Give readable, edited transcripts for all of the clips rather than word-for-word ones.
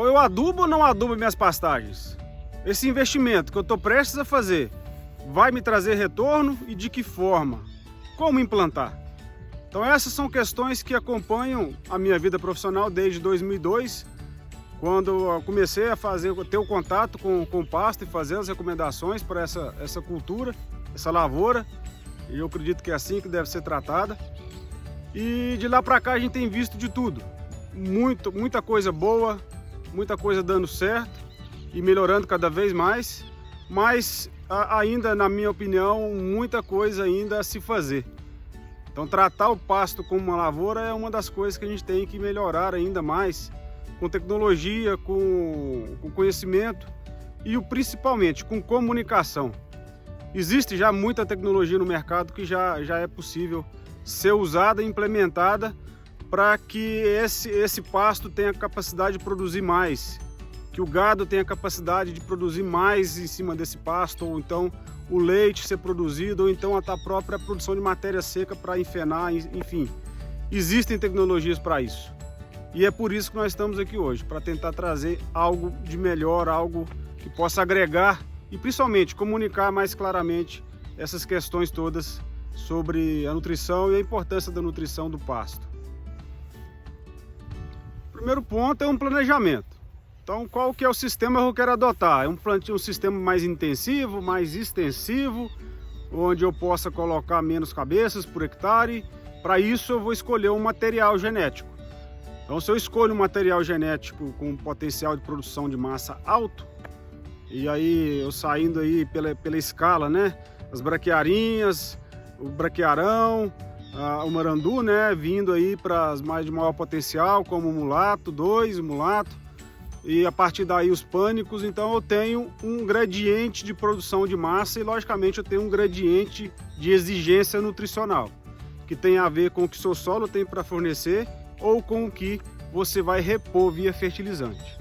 Então eu adubo ou não adubo minhas pastagens? Esse investimento que eu estou prestes a fazer vai me trazer retorno e de que forma? Como implantar? Então essas são questões que acompanham a minha vida profissional desde 2002, quando eu comecei a ter o contato com o pasto e fazer as recomendações para essa cultura, essa lavoura. E eu acredito que é assim que deve ser tratada. E de lá para cá a gente tem visto de tudo. Muita coisa boa, muita coisa dando certo e melhorando cada vez mais. Mas ainda, na minha opinião, muita coisa ainda a se fazer. Então tratar o pasto como uma lavoura é uma das coisas que a gente tem que melhorar ainda mais, com tecnologia, com conhecimento e principalmente com comunicação. Existe já muita tecnologia no mercado que já é possível ser usada e implementada para que esse pasto tenha capacidade de produzir mais, que o gado tenha capacidade de produzir mais em cima desse pasto, ou então o leite ser produzido, ou então a própria produção de matéria seca para enfenar, enfim. Existem tecnologias para isso. E é por isso que nós estamos aqui hoje, para tentar trazer algo de melhor, algo que possa agregar e principalmente comunicar mais claramente essas questões todas sobre a nutrição e a importância da nutrição do pasto. O primeiro ponto é um planejamento. Então, qual que é o sistema que eu quero adotar? É um sistema mais intensivo, mais extensivo, onde eu possa colocar menos cabeças por hectare. Para isso, eu vou escolher um material genético. Então, se eu escolho um material genético com potencial de produção de massa alto, e aí eu saindo aí pela escala, né? As braquiarinhas, o braquiarão, o marandu, né? Vindo aí para as mais de maior potencial, como o mulato 2, o mulato. E a partir daí os pânicos, então eu tenho um gradiente de produção de massa e logicamente eu tenho um gradiente de exigência nutricional, que tem a ver com o que seu solo tem para fornecer ou com o que você vai repor via fertilizante.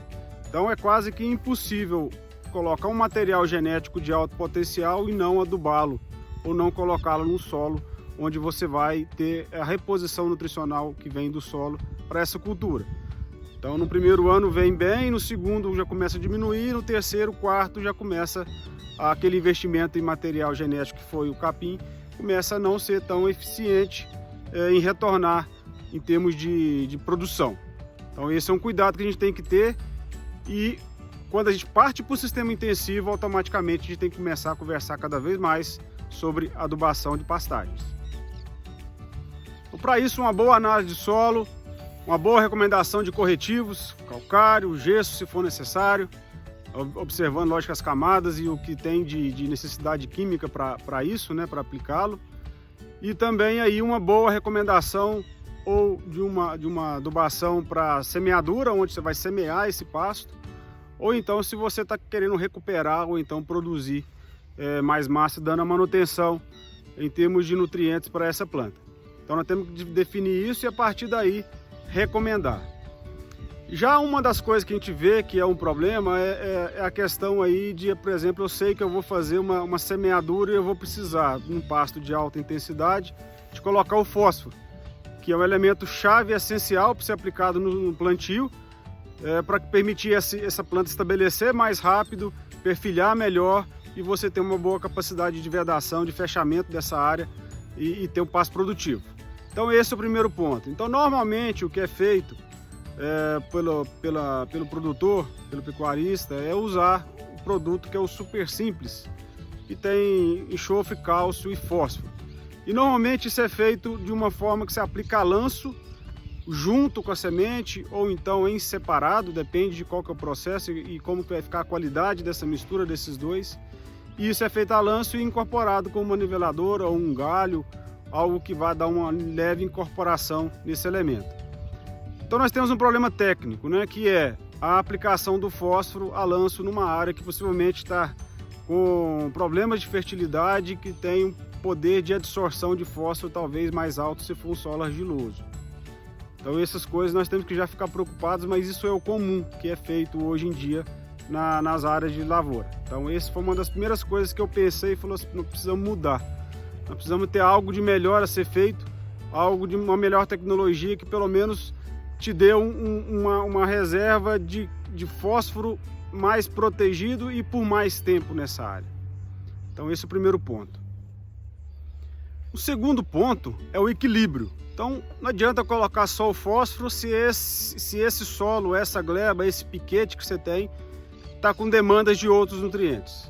Então é quase que impossível colocar um material genético de alto potencial e não adubá-lo, ou não colocá-lo no solo, onde você vai ter a reposição nutricional que vem do solo para essa cultura. Então no primeiro ano vem bem, no segundo já começa a diminuir, no terceiro, quarto já começa aquele investimento em material genético que foi o capim, começa a não ser tão eficiente em retornar em termos de produção. Então esse é um cuidado que a gente tem que ter e quando a gente parte para o sistema intensivo, automaticamente a gente tem que começar a conversar cada vez mais sobre adubação de pastagens. Então, para isso, uma boa análise de solo, uma boa recomendação de corretivos, calcário, gesso se for necessário, observando, lógico, as camadas e o que tem de necessidade química para isso, né, para aplicá-lo. E também aí uma boa recomendação ou de uma adubação para semeadura, onde você vai semear esse pasto, ou então se você está querendo recuperar ou então produzir mais massa, dando a manutenção em termos de nutrientes para essa planta. Então nós temos que definir isso e a partir daí recomendar. Já uma das coisas que a gente vê que é um problema é a questão aí de, por exemplo, eu sei que eu vou fazer uma semeadura e eu vou precisar, num pasto de alta intensidade, de colocar o fósforo, que é um elemento chave essencial para ser aplicado no plantio, para permitir essa planta estabelecer mais rápido, perfilhar melhor e você ter uma boa capacidade de vedação, de fechamento dessa área e ter um pasto produtivo. Então esse é o primeiro ponto. Então normalmente o que é feito pelo produtor, pelo pecuarista, é usar o produto que é o super simples, que tem enxofre, cálcio e fósforo. E normalmente isso é feito de uma forma que se aplica a lanço junto com a semente ou então em separado, depende de qual que é o processo e como que vai ficar a qualidade dessa mistura desses dois. E isso é feito a lanço e incorporado com uma niveladora ou um galho, algo que vai dar uma leve incorporação nesse elemento. Então nós temos um problema técnico, né, que é a aplicação do fósforo a lanço numa área que possivelmente está com problemas de fertilidade, que tem um poder de absorção de fósforo talvez mais alto se for um solo argiloso. Então essas coisas nós temos que já ficar preocupados, mas isso é o comum que é feito hoje em dia nas áreas de lavoura. Então essa foi uma das primeiras coisas que eu pensei e falei assim, nós precisamos mudar. Nós precisamos ter algo de melhor a ser feito, algo de uma melhor tecnologia que pelo menos te dê uma reserva de fósforo mais protegido e por mais tempo nessa área. Então esse é o primeiro ponto. O segundo ponto é o equilíbrio. Então não adianta colocar só o fósforo se esse solo, essa gleba, esse piquete que você tem está com demandas de outros nutrientes.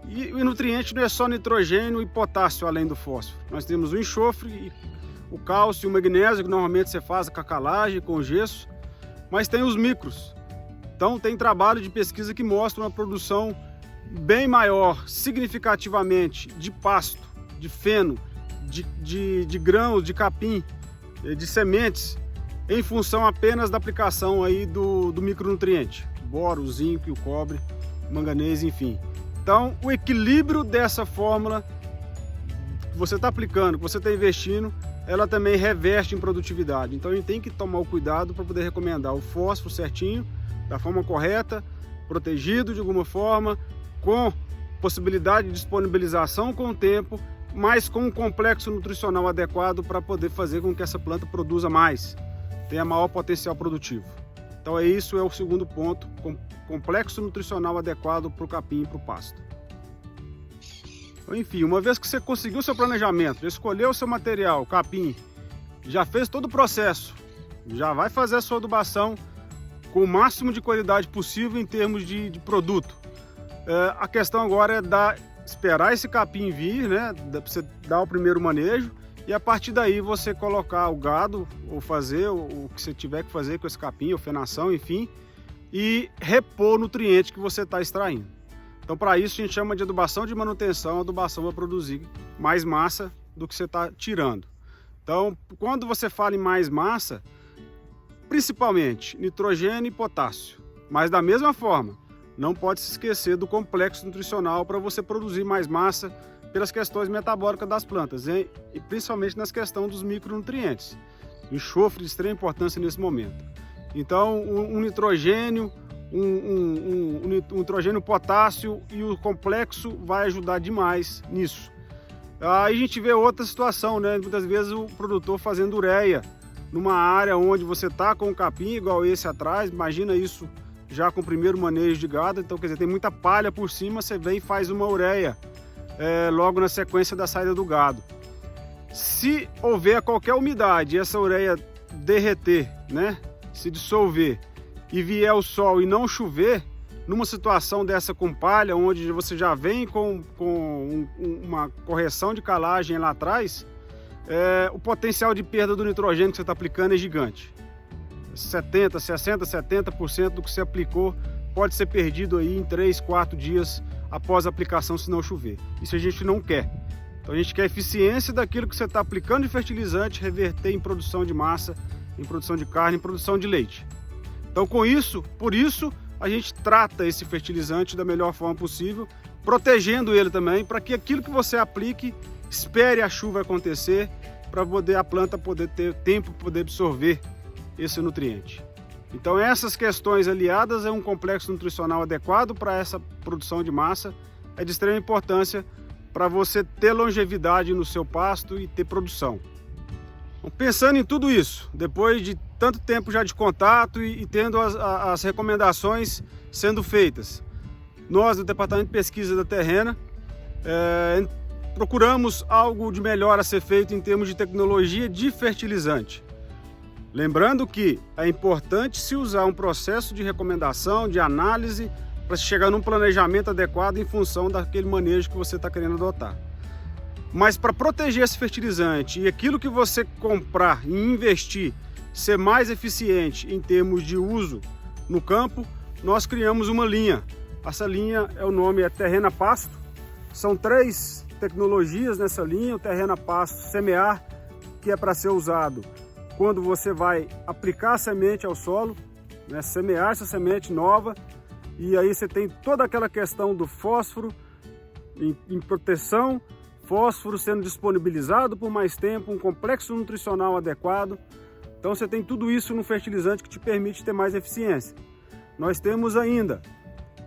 E o nutriente não é só nitrogênio e potássio além do fósforo. Nós temos o enxofre, o cálcio e o magnésio, que normalmente você faz com a calagem, com gesso, mas tem os micros. Então tem trabalho de pesquisa que mostra uma produção bem maior, significativamente, de pasto, de feno, de grãos, de capim, de sementes, em função apenas da aplicação aí do micronutriente, o boro, o zinco, o cobre, o manganês, enfim. Então o equilíbrio dessa fórmula que você está aplicando, que você está investindo, ela também reverte em produtividade. Então a gente tem que tomar o cuidado para poder recomendar o fósforo certinho, da forma correta, protegido de alguma forma, com possibilidade de disponibilização com o tempo, mas com um complexo nutricional adequado para poder fazer com que essa planta produza mais, tenha maior potencial produtivo. Então é o segundo ponto, complexo nutricional adequado para o capim e para o pasto. Enfim, uma vez que você conseguiu o seu planejamento, já escolheu o seu material, o capim, já fez todo o processo, já vai fazer a sua adubação com o máximo de qualidade possível em termos de produto. A questão agora é esperar esse capim vir, né? Para você dar o primeiro manejo e a partir daí você colocar o gado ou fazer o que você tiver que fazer com esse capim, ou fenação, enfim, e repor o nutriente que você está extraindo. Então para isso a gente chama de adubação de manutenção. A adubação vai produzir mais massa do que você está tirando. Então quando você fala em mais massa, principalmente nitrogênio e potássio, mas da mesma forma não pode se esquecer do complexo nutricional para você produzir mais massa pelas questões metabólicas das plantas, hein? E principalmente nas questões dos micronutrientes. Enxofre de extrema importância nesse momento. Então um nitrogênio, um nitrogênio, potássio e o complexo vai ajudar demais nisso. Aí a gente vê outra situação, né? Muitas vezes o produtor fazendo ureia numa área onde você está com um capim igual esse atrás, imagina isso já com o primeiro manejo de gado. Então quer dizer, tem muita palha por cima, você vem e faz uma ureia logo na sequência da saída do gado. Se houver qualquer umidade e essa ureia derreter, né, se dissolver e vier o sol e não chover, numa situação dessa com palha, onde você já vem com uma correção de calagem lá atrás, o potencial de perda do nitrogênio que você está aplicando é gigante. 60%, 70% do que você aplicou pode ser perdido aí em 3, 4 dias após a aplicação, se não chover. Isso a gente não quer. Então a gente quer a eficiência daquilo que você está aplicando de fertilizante, reverter em produção de massa, em produção de carne, em produção de leite. Então por isso a gente trata esse fertilizante da melhor forma possível, protegendo ele também, para que aquilo que você aplique, espere a chuva acontecer, para a planta poder ter tempo para poder absorver esse nutriente. Então essas questões aliadas a um complexo nutricional adequado para essa produção de massa é de extrema importância para você ter longevidade no seu pasto e ter produção. Então, pensando em tudo isso, depois de tanto tempo já de contato e tendo as recomendações sendo feitas, nós do Departamento de Pesquisa da Terrena procuramos algo de melhor a ser feito em termos de tecnologia de fertilizante. Lembrando que é importante se usar um processo de recomendação, de análise, para se chegar num planejamento adequado em função daquele manejo que você está querendo adotar. Mas para proteger esse fertilizante e aquilo que você comprar e investir ser mais eficiente em termos de uso no campo, nós criamos uma linha. Essa linha, o nome é Terrena Pasto. São 3 tecnologias nessa linha. O Terrena Pasto Semear, que é para ser usado quando você vai aplicar a semente ao solo, né, semear essa semente nova, e aí você tem toda aquela questão do fósforo em proteção, fósforo sendo disponibilizado por mais tempo, um complexo nutricional adequado. Então você tem tudo isso no fertilizante que te permite ter mais eficiência. Nós temos ainda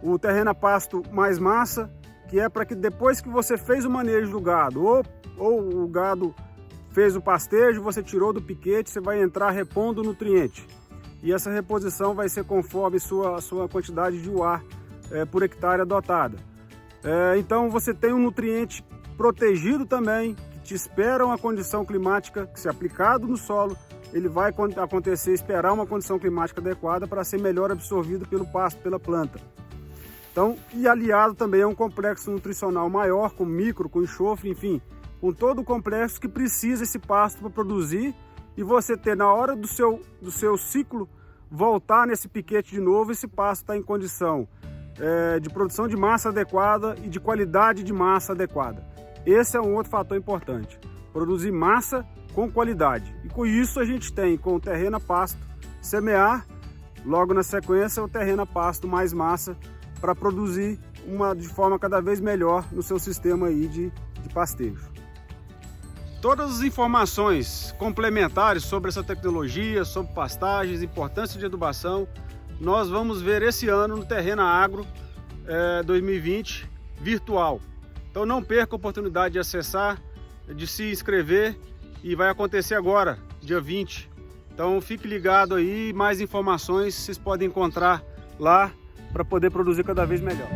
o Terrena Pasto Mais Massa, que é para que depois que você fez o manejo do gado, ou o gado fez o pastejo, você tirou do piquete, você vai entrar repondo o nutriente. e essa reposição vai ser conforme a sua quantidade de UA por hectare adotada. Então você tem um nutriente protegido também, que te espera uma condição climática, que se aplicado no solo, ele vai esperar uma condição climática adequada para ser melhor absorvido pelo pasto, pela planta. Então, e aliado também a um complexo nutricional maior, com micro, com enxofre, enfim, com todo o complexo que precisa esse pasto para produzir, e você ter na hora do seu ciclo, voltar nesse piquete de novo, esse pasto está em condição de produção de massa adequada e de qualidade de massa adequada. Esse é um outro fator importante, produzir massa com qualidade. E com isso a gente tem, com o terreno a pasto, semear, logo na sequência o terreno a pasto mais massa, para produzir de forma cada vez melhor no seu sistema aí de pastejo. Todas as informações complementares sobre essa tecnologia, sobre pastagens, importância de adubação, nós vamos ver esse ano no Terrena Agro 2020 virtual. Então não perca a oportunidade de acessar, de se inscrever, e vai acontecer agora, dia 20. Então fique ligado aí, mais informações vocês podem encontrar lá para poder produzir cada vez melhor.